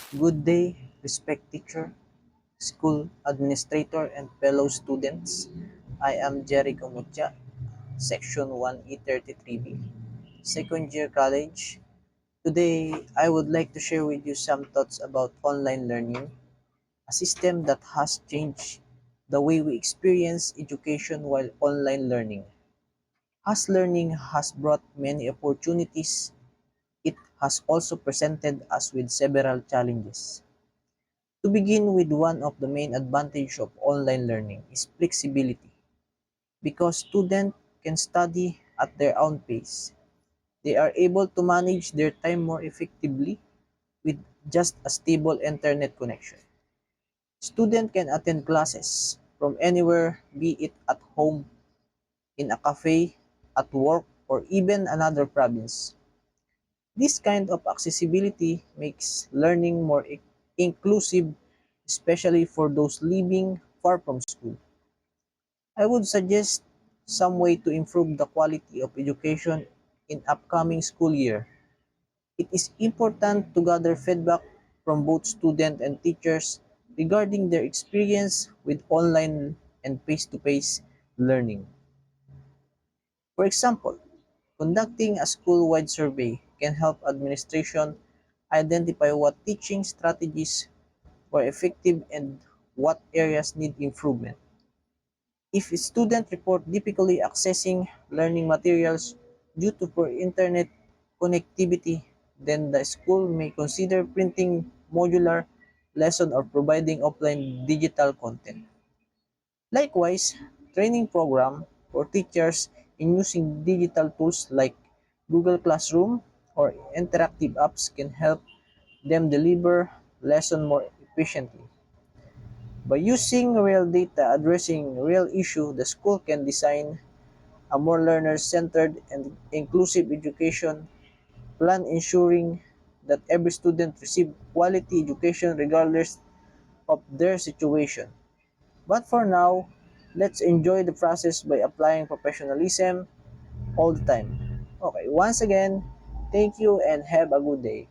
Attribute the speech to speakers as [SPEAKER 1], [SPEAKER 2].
[SPEAKER 1] Good day, respect teacher, school administrator, and fellow students. I am Jerry Gomutya, Section 1E33B, second year college. Today, I would like to share with you some thoughts about online learning, a system that has changed the way we experience education while online learning. As learning has brought many opportunities, it has also presented us with several challenges. To begin with, one of the main advantages of online learning is flexibility. Because students can study at their own pace, they are able to manage their time more effectively with just a stable internet connection. Students can attend classes from anywhere, be it at home, in a cafe, at work, or even another province. This kind of accessibility makes learning more inclusive, especially for those living far from school. I would suggest some way to improve the quality of education in upcoming school year. It is important to gather feedback from both students and teachers regarding their experience with online and face-to-face learning. For example, conducting a school-wide survey can help administration identify what teaching strategies were effective and what areas need improvement. If a student report difficulty accessing learning materials due to poor internet connectivity, then the school may consider printing modular lesson or providing offline digital content. Likewise, training program for teachers in using digital tools like Google Classroom or interactive apps can help them deliver lesson more efficiently. By using real data addressing real issue, the school can design a more learner-centered and inclusive education plan ensuring that every student receive quality education regardless of their situation. But for now, let's enjoy the process by applying professionalism all the time. Okay, once again, thank you and have a good day.